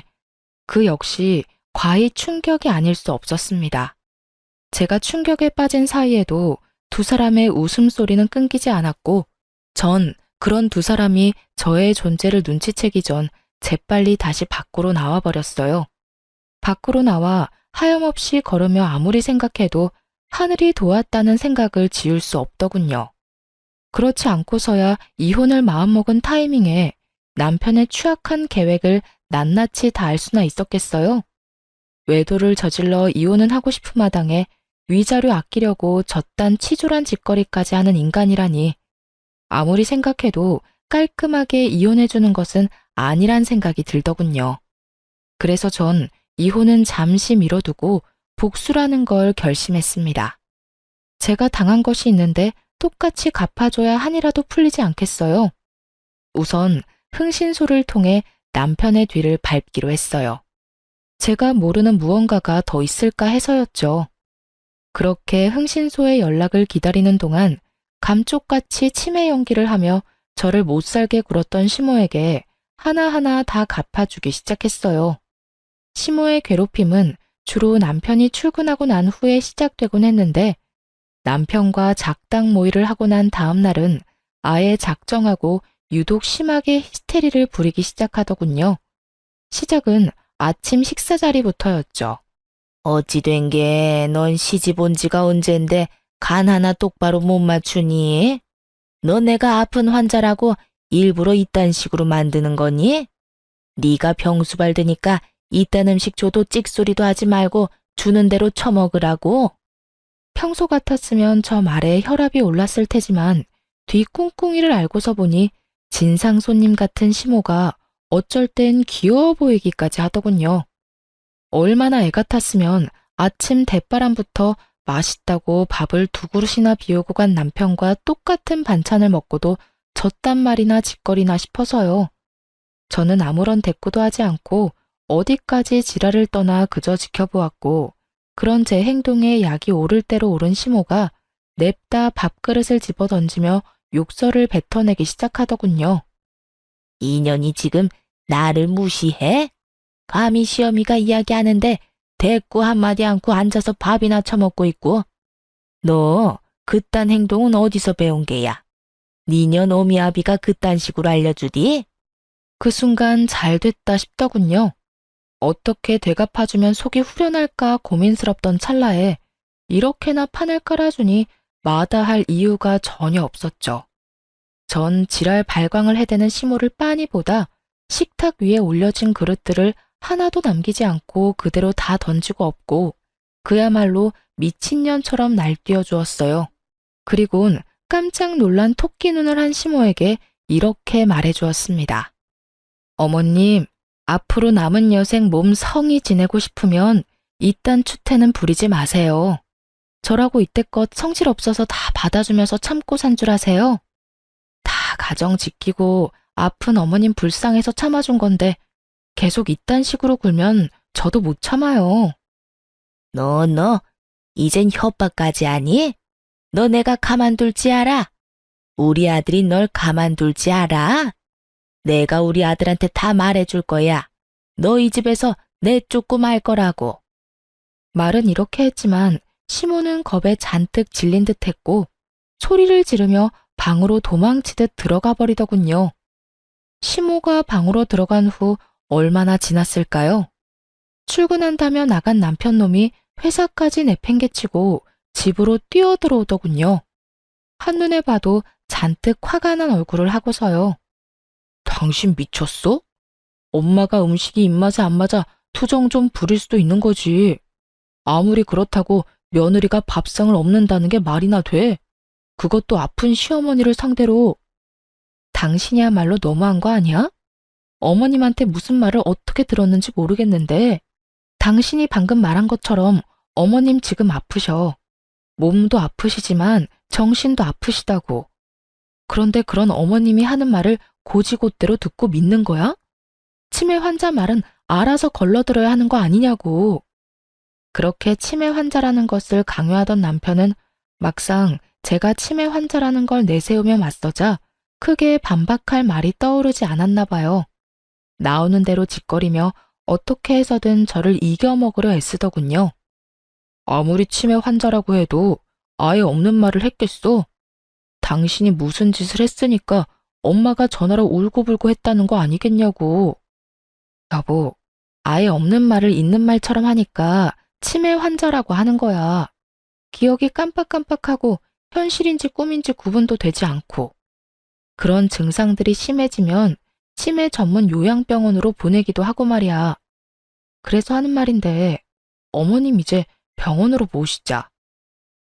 그 역시 과히 충격이 아닐 수 없었습니다. 제가 충격에 빠진 사이에도 두 사람의 웃음소리는 끊기지 않았고 전 그런 두 사람이 저의 존재를 눈치채기 전 재빨리 다시 밖으로 나와버렸어요. 밖으로 나와 하염없이 걸으며 아무리 생각해도 하늘이 도왔다는 생각을 지울 수 없더군요. 그렇지 않고서야 이혼을 마음먹은 타이밍에 남편의 추악한 계획을 낱낱이 다 알 수나 있었겠어요? 외도를 저질러 이혼은 하고 싶은 마당에 위자료 아끼려고 저딴 치졸한 짓거리까지 하는 인간이라니 아무리 생각해도 깔끔하게 이혼해주는 것은 아니란 생각이 들더군요. 그래서 전 이혼은 잠시 미뤄두고 복수라는 걸 결심했습니다. 제가 당한 것이 있는데 똑같이 갚아줘야 한이라도 풀리지 않겠어요? 우선 흥신소를 통해 남편의 뒤를 밟기로 했어요. 제가 모르는 무언가가 더 있을까 해서였죠. 그렇게 흥신소의 연락을 기다리는 동안 감쪽같이 치매 연기를 하며 저를 못살게 굴었던 시모에게 하나하나 다 갚아주기 시작했어요. 시모의 괴롭힘은 주로 남편이 출근하고 난 후에 시작되곤 했는데 남편과 작당 모의를 하고 난 다음 날은 아예 작정하고 유독 심하게 히스테리를 부리기 시작하더군요. 시작은 아침 식사 자리부터였죠. 어찌 된 게 넌 시집 온 지가 언젠데 간 하나 똑바로 못 맞추니? 너 내가 아픈 환자라고 일부러 이딴 식으로 만드는 거니? 네가 병수 발드니까 이딴 음식 줘도 찍소리도 하지 말고 주는 대로 처먹으라고? 평소 같았으면 저 말에 혈압이 올랐을 테지만 뒤 꿍꿍이를 알고서 보니 진상 손님 같은 시모가 어쩔 땐 귀여워 보이기까지 하더군요. 얼마나 애 같았으면 아침 대바람부터 맛있다고 밥을 2그릇이나 비우고 간 남편과 똑같은 반찬을 먹고도 졌단 말이나 짓거리나 싶어서요. 저는 아무런 대꾸도 하지 않고 어디까지 지랄을 떠나 그저 지켜보았고 그런 제 행동에 약이 오를 대로 오른 시모가 냅다 밥그릇을 집어던지며 욕설을 뱉어내기 시작하더군요. 이 년이 지금 나를 무시해? 감히 시어미가 이야기하는데 대꾸 한마디 않고 앉아서 밥이나 처먹고 있고. 너 그딴 행동은 어디서 배운 게야? 니년 오미아비가 그딴 식으로 알려주디? 그 순간 잘 됐다 싶더군요. 어떻게 대갚아주면 속이 후련할까 고민스럽던 찰나에 이렇게나 판을 깔아주니 마다할 이유가 전혀 없었죠. 전 지랄 발광을 해대는 시모를 빤히 보다 식탁 위에 올려진 그릇들을 하나도 남기지 않고 그대로 다 던지고 없고 그야말로 미친년처럼 날뛰어 주었어요. 그리곤 깜짝 놀란 토끼 눈을 한 시모에게 이렇게 말해 주었습니다. 어머님, 앞으로 남은 여생 몸 성히 지내고 싶으면 이딴 추태는 부리지 마세요. 저라고 이때껏 성질 없어서 다 받아주면서 참고 산 줄 아세요? 다 가정 지키고 아픈 어머님 불쌍해서 참아준 건데 계속 이딴 식으로 굴면 저도 못 참아요. 너, 이젠 협박까지 하니? 너 내가 가만둘지 알아? 우리 아들이 널 가만둘지 알아? 내가 우리 아들한테 다 말해줄 거야. 너 이 집에서 내쫓고 말 거라고. 말은 이렇게 했지만 시모는 겁에 잔뜩 질린 듯 했고 소리를 지르며 방으로 도망치듯 들어가 버리더군요. 시모가 방으로 들어간 후 얼마나 지났을까요? 출근한다며 나간 남편놈이 회사까지 내팽개치고 집으로 뛰어들어오더군요. 한눈에 봐도 잔뜩 화가 난 얼굴을 하고서요. 당신 미쳤어? 엄마가 음식이 입맛에 안 맞아 투정 좀 부릴 수도 있는 거지. 아무리 그렇다고 며느리가 밥상을 엎는다는 게 말이나 돼. 그것도 아픈 시어머니를 상대로. 당신이야말로 너무한 거 아니야? 어머님한테 무슨 말을 어떻게 들었는지 모르겠는데 당신이 방금 말한 것처럼 어머님 지금 아프셔. 몸도 아프시지만 정신도 아프시다고. 그런데 그런 어머님이 하는 말을 고지곳대로 듣고 믿는 거야? 치매 환자 말은 알아서 걸러들어야 하는 거 아니냐고. 그렇게 치매 환자라는 것을 강요하던 남편은 막상 제가 치매 환자라는 걸 내세우며 맞서자 크게 반박할 말이 떠오르지 않았나 봐요. 나오는 대로 짓거리며 어떻게 해서든 저를 이겨먹으려 애쓰더군요. 아무리 치매 환자라고 해도 아예 없는 말을 했겠어. 당신이 무슨 짓을 했으니까 엄마가 전화로 울고불고 했다는 거 아니겠냐고. 여보, 아예 없는 말을 있는 말처럼 하니까 치매 환자라고 하는 거야. 기억이 깜빡깜빡하고 현실인지 꿈인지 구분도 되지 않고. 그런 증상들이 심해지면 치매 전문 요양병원으로 보내기도 하고 말이야. 그래서 하는 말인데 어머님 이제 병원으로 모시자.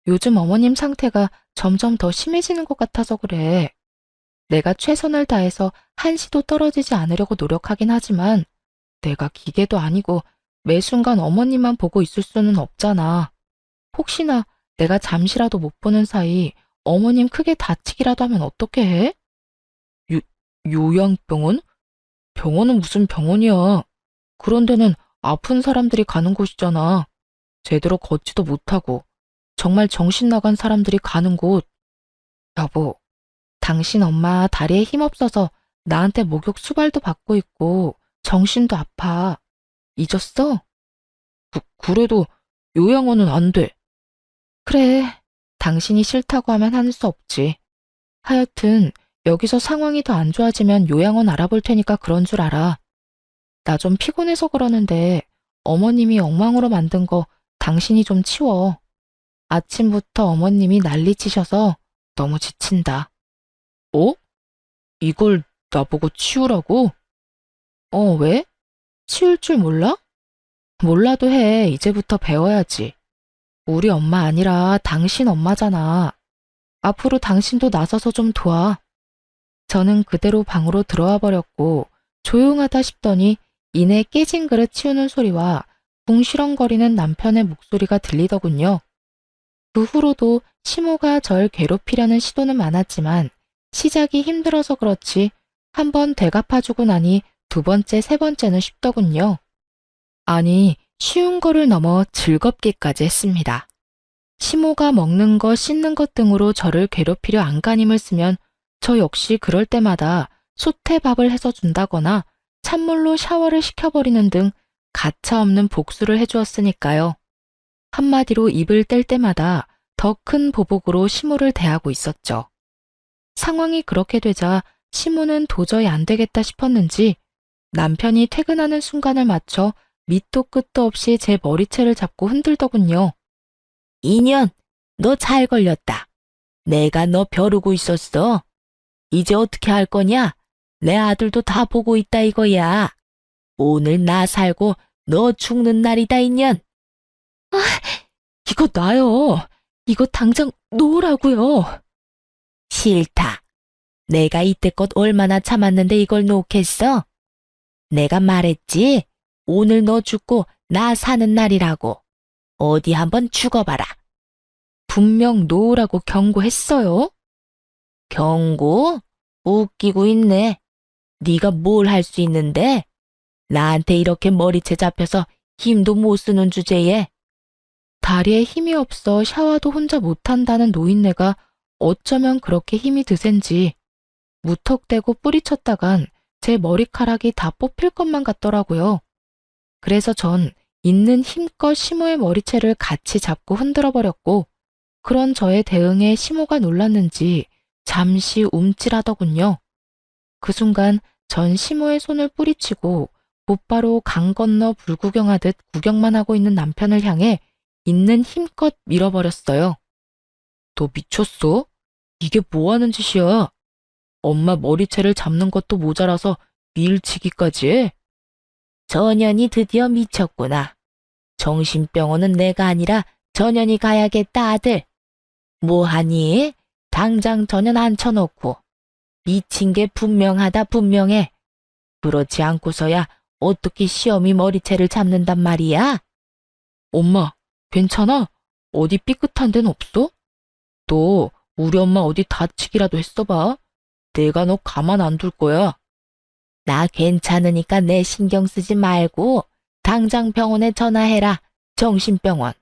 요즘 어머님 상태가 점점 더 심해지는 것 같아서 그래. 내가 최선을 다해서 한시도 떨어지지 않으려고 노력하긴 하지만 내가 기계도 아니고 매 순간 어머님만 보고 있을 수는 없잖아. 혹시나 내가 잠시라도 못 보는 사이 어머님 크게 다치기라도 하면 어떻게 해? 요양병원? 병원은 무슨 병원이야. 그런 데는 아픈 사람들이 가는 곳이잖아. 제대로 걷지도 못하고 정말 정신 나간 사람들이 가는 곳. 여보, 당신 엄마 다리에 힘없어서 나한테 목욕 수발도 받고 있고 정신도 아파. 잊었어? 그래도 요양원은 안 돼. 그래, 당신이 싫다고 하면 할 수 없지. 하여튼 여기서 상황이 더 안 좋아지면 요양원 알아볼 테니까 그런 줄 알아. 나 좀 피곤해서 그러는데 어머님이 엉망으로 만든 거 당신이 좀 치워. 아침부터 어머님이 난리치셔서 너무 지친다. 어? 이걸 나보고 치우라고? 왜? 치울 줄 몰라? 몰라도 해. 이제부터 배워야지. 우리 엄마 아니라 당신 엄마잖아. 앞으로 당신도 나서서 좀 도와. 저는 그대로 방으로 들어와 버렸고 조용하다 싶더니 이내 깨진 그릇 치우는 소리와 궁시렁거리는 남편의 목소리가 들리더군요. 그 후로도 시모가 절 괴롭히려는 시도는 많았지만 시작이 힘들어서 그렇지 한번 되갚아주고 나니 두 번째, 세 번째는 쉽더군요. 아니, 쉬운 거를 넘어 즐겁기까지 했습니다. 시모가 먹는 것, 씻는 것 등으로 저를 괴롭히려 안간힘을 쓰면 저 역시 그럴 때마다 솥에 밥을 해서 준다거나 찬물로 샤워를 시켜버리는 등 가차없는 복수를 해주었으니까요. 한마디로 입을 뗄 때마다 더 큰 보복으로 시모를 대하고 있었죠. 상황이 그렇게 되자 시모는 도저히 안 되겠다 싶었는지 남편이 퇴근하는 순간을 맞춰 밑도 끝도 없이 제 머리채를 잡고 흔들더군요. 인연, 너 잘 걸렸다. 내가 너 벼르고 있었어. 이제 어떻게 할 거냐? 내 아들도 다 보고 있다 이거야. 오늘 나 살고 너 죽는 날이다 인연. 이거 놔요. 이거 당장 놓으라고요. 싫다. 내가 이때껏 얼마나 참았는데 이걸 놓겠어? 내가 말했지? 오늘 너 죽고 나 사는 날이라고. 어디 한번 죽어봐라. 분명 놓으라고 경고했어요. 경고? 웃기고 있네. 네가 뭘 할 수 있는데? 나한테 이렇게 머리채 잡혀서 힘도 못 쓰는 주제에. 다리에 힘이 없어 샤워도 혼자 못한다는 노인네가 어쩌면 그렇게 힘이 드센지 무턱대고 뿌리쳤다간 제 머리카락이 다 뽑힐 것만 같더라고요. 그래서 전 있는 힘껏 시모의 머리채를 같이 잡고 흔들어 버렸고 그런 저의 대응에 시모가 놀랐는지 잠시 움찔하더군요. 그 순간 전 시모의 손을 뿌리치고 곧바로 강 건너 불구경하듯 구경만 하고 있는 남편을 향해 있는 힘껏 밀어버렸어요. 너 미쳤어? 이게 뭐 하는 짓이야? 엄마 머리채를 잡는 것도 모자라서 밀치기까지 해? 전현이 드디어 미쳤구나. 정신병원은 내가 아니라 전현이 가야겠다 아들. 뭐하니? 당장 전현 앉혀놓고. 미친 게 분명하다 분명해. 그렇지 않고서야 어떻게 시험이 머리채를 잡는단 말이야? 엄마, 괜찮아? 어디 삐끗한 데는 없어? 너 우리 엄마 어디 다치기라도 했어봐. 내가 너 가만 안 둘 거야. 나 괜찮으니까 내 신경 쓰지 말고 당장 병원에 전화해라. 정신병원.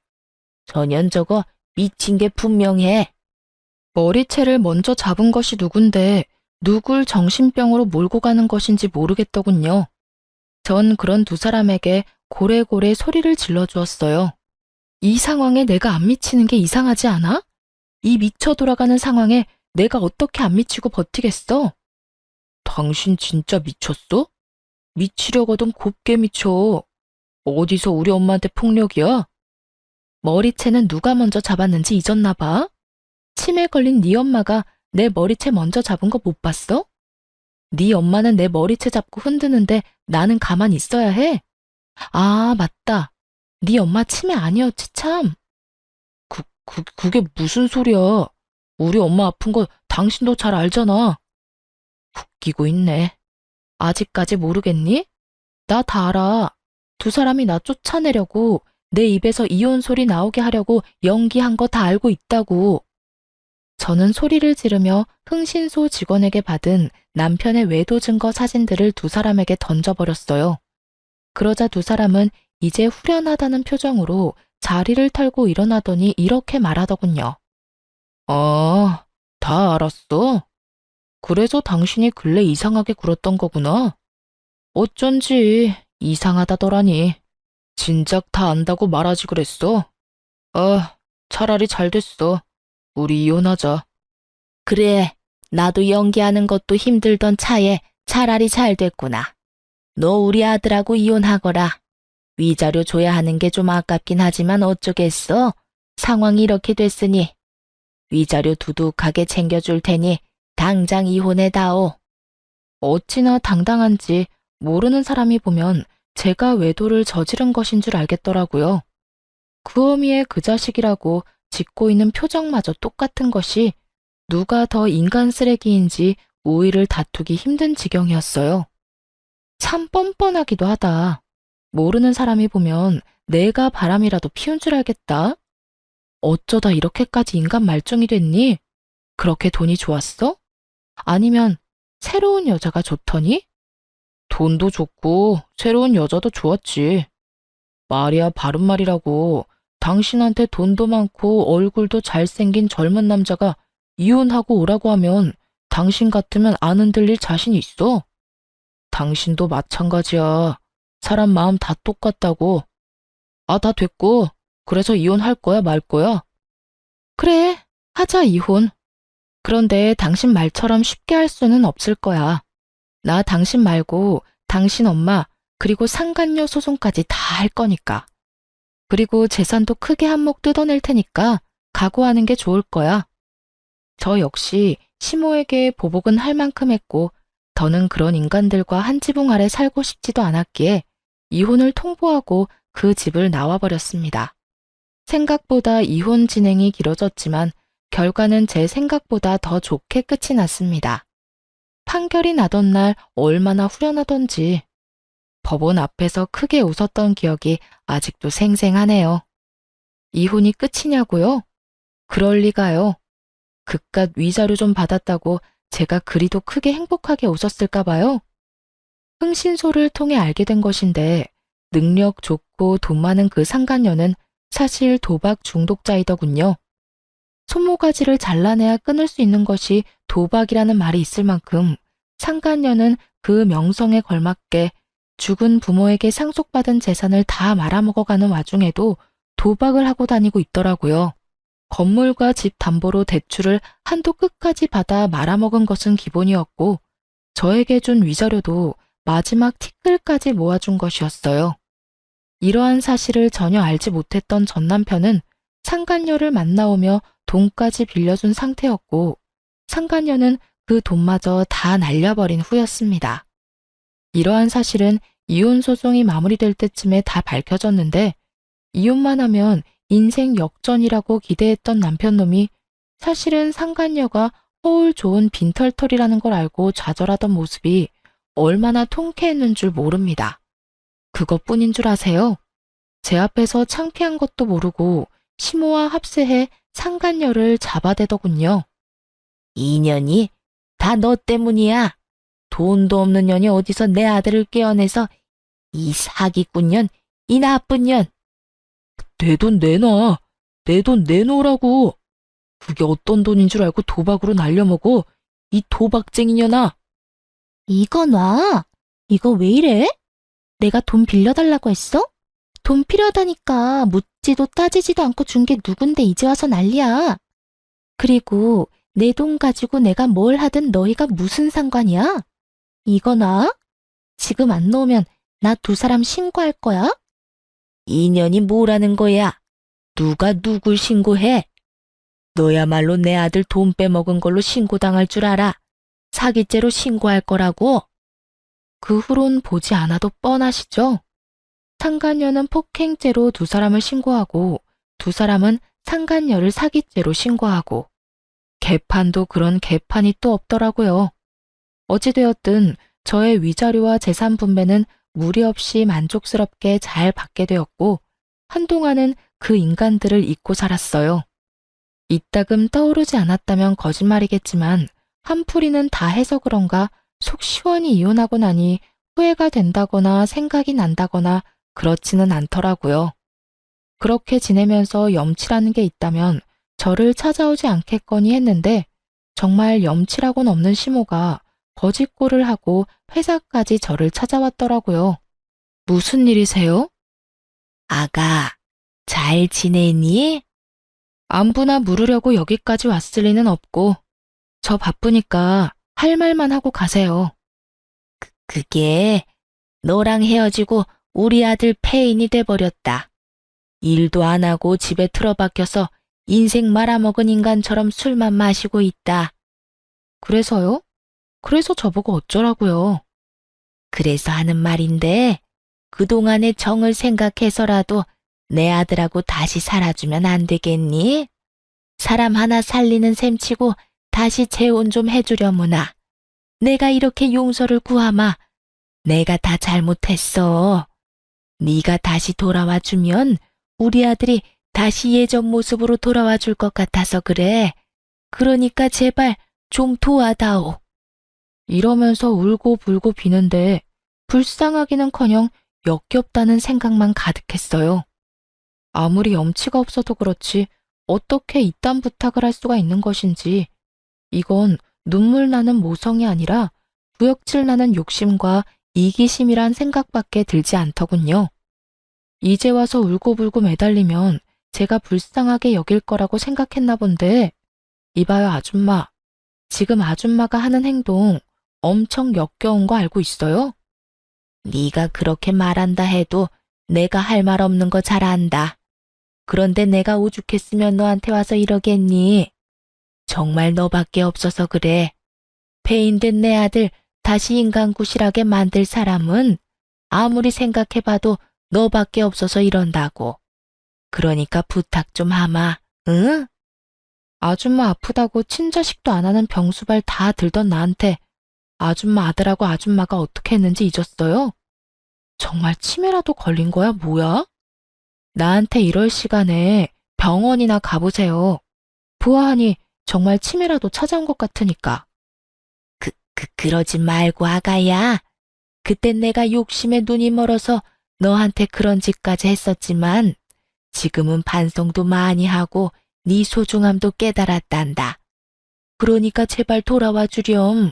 전현 저거 미친 게 분명해. 머리채를 먼저 잡은 것이 누군데 누굴 정신병으로 몰고 가는 것인지 모르겠더군요. 전 그런 두 사람에게 고래고래 소리를 질러주었어요. 이 상황에 내가 안 미치는 게 이상하지 않아? 이 미쳐 돌아가는 상황에 내가 어떻게 안 미치고 버티겠어? 당신 진짜 미쳤어? 미치려거든 곱게 미쳐. 어디서 우리 엄마한테 폭력이야? 머리채는 누가 먼저 잡았는지 잊었나 봐. 치매 걸린 네 엄마가 내 머리채 먼저 잡은 거 못 봤어? 네 엄마는 내 머리채 잡고 흔드는데 나는 가만히 있어야 해? 아, 맞다. 네 엄마 치매 아니었지 참. 그게 무슨 소리야. 우리 엄마 아픈 거 당신도 잘 알잖아. 웃기고 있네. 아직까지 모르겠니? 나 다 알아. 두 사람이 나 쫓아내려고 내 입에서 이혼 소리 나오게 하려고 연기한 거 다 알고 있다고. 저는 소리를 지르며 흥신소 직원에게 받은 남편의 외도 증거 사진들을 두 사람에게 던져버렸어요. 그러자 두 사람은 이제 후련하다는 표정으로 자리를 털고 일어나더니 이렇게 말하더군요. 아, 다 알았어? 그래서 당신이 근래 이상하게 굴었던 거구나. 어쩐지 이상하다더라니. 진작 다 안다고 말하지 그랬어. 아, 차라리 잘 됐어. 우리 이혼하자. 그래, 나도 연기하는 것도 힘들던 차에 차라리 잘 됐구나. 너 우리 아들하고 이혼하거라. 위자료 줘야 하는 게 좀 아깝긴 하지만 어쩌겠어. 상황이 이렇게 됐으니. 위자료 두둑하게 챙겨줄 테니 당장 이혼해다오. 어찌나 당당한지 모르는 사람이 보면 제가 외도를 저지른 것인 줄 알겠더라고요. 그 어미의 그 자식이라고 짓고 있는 표정마저 똑같은 것이 누가 더 인간 쓰레기인지 우위를 다투기 힘든 지경이었어요. 참 뻔뻔하기도 하다. 모르는 사람이 보면 내가 바람이라도 피운 줄 알겠다. 어쩌다 이렇게까지 인간 말종이 됐니? 그렇게 돈이 좋았어? 아니면 새로운 여자가 좋더니? 돈도 좋고 새로운 여자도 좋았지. 말이야 바른 말이라고. 당신한테 돈도 많고 얼굴도 잘생긴 젊은 남자가 이혼하고 오라고 하면 당신 같으면 안 흔들릴 자신 있어? 당신도 마찬가지야. 사람 마음 다 똑같다고. 아, 다 됐고. 그래서 이혼할 거야, 말 거야? 그래, 하자, 이혼. 그런데 당신 말처럼 쉽게 할 수는 없을 거야. 나 당신 말고 당신 엄마, 그리고 상간녀 소송까지 다 할 거니까. 그리고 재산도 크게 한몫 뜯어낼 테니까 각오하는 게 좋을 거야. 저 역시 시모에게 보복은 할 만큼 했고, 더는 그런 인간들과 한 지붕 아래 살고 싶지도 않았기에 이혼을 통보하고 그 집을 나와버렸습니다. 생각보다 이혼 진행이 길어졌지만 결과는 제 생각보다 더 좋게 끝이 났습니다. 판결이 나던 날 얼마나 후련하던지 법원 앞에서 크게 웃었던 기억이 아직도 생생하네요. 이혼이 끝이냐고요? 그럴 리가요. 그깟 위자료 좀 받았다고 제가 그리도 크게 행복하게 웃었을까 봐요. 흥신소를 통해 알게 된 것인데 능력 좋고 돈 많은 그 상간녀는 사실 도박 중독자이더군요. 손모가지를 잘라내야 끊을 수 있는 것이 도박이라는 말이 있을 만큼 상간녀는 그 명성에 걸맞게 죽은 부모에게 상속받은 재산을 다 말아먹어가는 와중에도 도박을 하고 다니고 있더라고요. 건물과 집 담보로 대출을 한도 끝까지 받아 말아먹은 것은 기본이었고 저에게 준 위자료도 마지막 티끌까지 모아준 것이었어요. 이러한 사실을 전혀 알지 못했던 전 남편은 상간녀를 만나오며 돈까지 빌려준 상태였고 상간녀는 그 돈마저 다 날려버린 후였습니다. 이러한 사실은 이혼 소송이 마무리될 때쯤에 다 밝혀졌는데 이혼만 하면 인생 역전이라고 기대했던 남편놈이 사실은 상간녀가 허울 좋은 빈털털이라는 걸 알고 좌절하던 모습이 얼마나 통쾌했는 줄 모릅니다. 그것뿐인 줄 아세요? 제 앞에서 창피한 것도 모르고 시모와 합세해 상간녀를 잡아대더군요. 이 년이 다 너 때문이야. 돈도 없는 년이 어디서 내 아들을 깨어내서 이 사기꾼 년, 이 나쁜 년. 내 돈 내놔. 내 돈 내놓으라고. 그게 어떤 돈인 줄 알고 도박으로 날려먹어. 이 도박쟁이 년아. 이거 놔. 이거 왜 이래? 내가 돈 빌려달라고 했어? 돈 필요하다니까 묻지도 따지지도 않고 준 게 누군데 이제 와서 난리야. 그리고 내 돈 가지고 내가 뭘 하든 너희가 무슨 상관이야? 이거 놔. 지금 안 놓으면 나 두 사람 신고할 거야. 이 년이 뭐라는 거야? 누가 누굴 신고해? 너야말로 내 아들 돈 빼먹은 걸로 신고당할 줄 알아. 사기죄로 신고할 거라고. 그 후론 보지 않아도 뻔하시죠? 상간녀는 폭행죄로 두 사람을 신고하고 두 사람은 상간녀를 사기죄로 신고하고 개판도 그런 개판이 또 없더라고요. 어찌되었든 저의 위자료와 재산 분배는 무리 없이 만족스럽게 잘 받게 되었고 한동안은 그 인간들을 잊고 살았어요. 이따금 떠오르지 않았다면 거짓말이겠지만 한풀이는 다 해서 그런가 속 시원히 이혼하고 나니 후회가 된다거나 생각이 난다거나 그렇지는 않더라고요. 그렇게 지내면서 염치라는 게 있다면 저를 찾아오지 않겠거니 했는데 정말 염치라고는 없는 시모가 거짓골을 하고 회사까지 저를 찾아왔더라고요. 무슨 일이세요? 아가, 잘 지내니? 안부나 물으려고 여기까지 왔을 리는 없고 저 바쁘니까 할 말만 하고 가세요. 그게 너랑 헤어지고 우리 아들 폐인이 돼버렸다. 일도 안 하고 집에 틀어박혀서 인생 말아먹은 인간처럼 술만 마시고 있다. 그래서요? 그래서 저보고 어쩌라고요? 그래서 하는 말인데 그동안의 정을 생각해서라도 내 아들하고 다시 살아주면 안 되겠니? 사람 하나 살리는 셈치고 다시 재혼 좀 해주려무나. 내가 이렇게 용서를 구하마. 내가 다 잘못했어. 네가 다시 돌아와 주면 우리 아들이 다시 예전 모습으로 돌아와 줄 것 같아서 그래. 그러니까 제발 좀 도와다오. 이러면서 울고 불고 비는데 불쌍하기는커녕 역겹다는 생각만 가득했어요. 아무리 염치가 없어도 그렇지 어떻게 이딴 부탁을 할 수가 있는 것인지 이건 눈물 나는 모성이 아니라 구역질 나는 욕심과 이기심이란 생각밖에 들지 않더군요. 이제 와서 울고불고 매달리면 제가 불쌍하게 여길 거라고 생각했나 본데, 이봐요 아줌마. 지금 아줌마가 하는 행동 엄청 역겨운 거 알고 있어요? 네가 그렇게 말한다 해도 내가 할 말 없는 거 잘 안다. 그런데 내가 오죽했으면 너한테 와서 이러겠니? 정말 너밖에 없어서 그래. 폐인된 내 아들 다시 인간 구실하게 만들 사람은 아무리 생각해봐도 너밖에 없어서 이런다고. 그러니까 부탁 좀 하마, 응? 아줌마 아프다고 친자식도 안 하는 병수발 다 들던 나한테 아줌마 아들하고 아줌마가 어떻게 했는지 잊었어요? 정말 치매라도 걸린 거야, 뭐야? 나한테 이럴 시간에 병원이나 가보세요. 보아하니 정말 치매라도 찾아온 것 같으니까. 그러지 말고 아가야. 그땐 내가 욕심에 눈이 멀어서 너한테 그런 짓까지 했었지만 지금은 반성도 많이 하고 네 소중함도 깨달았단다. 그러니까 제발 돌아와 주렴.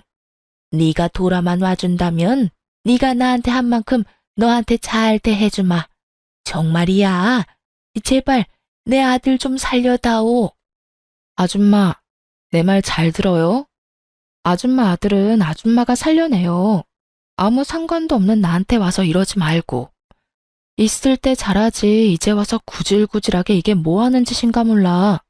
네가 돌아만 와준다면 네가 나한테 한 만큼 너한테 잘 대해주마. 정말이야. 제발 내 아들 좀 살려다오. 아줌마, 내 말 잘 들어요? 아줌마 아들은 아줌마가 살려내요. 아무 상관도 없는 나한테 와서 이러지 말고. 있을 때 잘하지 이제 와서 구질구질하게 이게 뭐 하는 짓인가 몰라.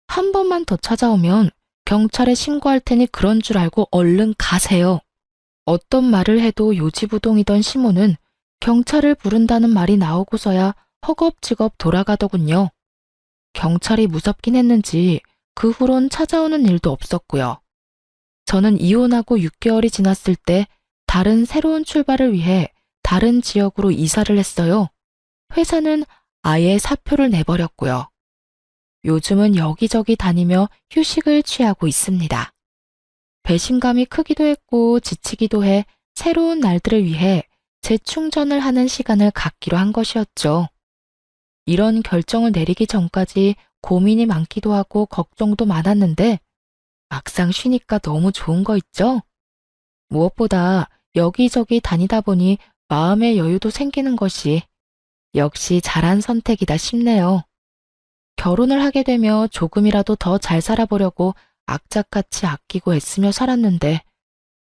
한 번만 더 찾아오면 경찰에 신고할 테니 그런 줄 알고 얼른 가세요. 어떤 말을 해도 요지부동이던 시모는 경찰을 부른다는 말이 나오고서야 허겁지겁 돌아가더군요. 경찰이 무섭긴 했는지 그 후론 찾아오는 일도 없었고요. 저는 이혼하고 6개월이 지났을 때 다른 새로운 출발을 위해 다른 지역으로 이사를 했어요. 회사는 아예 사표를 내버렸고요. 요즘은 여기저기 다니며 휴식을 취하고 있습니다. 배신감이 크기도 했고 지치기도 해 새로운 날들을 위해 재충전을 하는 시간을 갖기로 한 것이었죠. 이런 결정을 내리기 전까지 고민이 많기도 하고 걱정도 많았는데 막상 쉬니까 너무 좋은 거 있죠? 무엇보다 여기저기 다니다 보니 마음의 여유도 생기는 것이 역시 잘한 선택이다 싶네요. 결혼을 하게 되며 조금이라도 더 잘 살아보려고 악착같이 아끼고 애쓰며 살았는데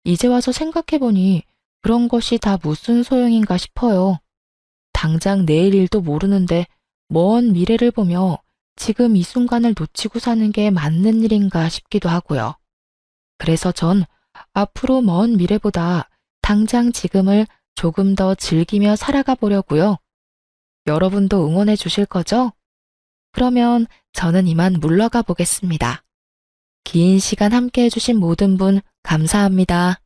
이제 와서 생각해보니 그런 것이 다 무슨 소용인가 싶어요. 당장 내일 일도 모르는데 먼 미래를 보며 지금 이 순간을 놓치고 사는 게 맞는 일인가 싶기도 하고요. 그래서 전 앞으로 먼 미래보다 당장 지금을 조금 더 즐기며 살아가 보려고요. 여러분도 응원해 주실 거죠? 그러면 저는 이만 물러가 보겠습니다. 긴 시간 함께 해주신 모든 분 감사합니다.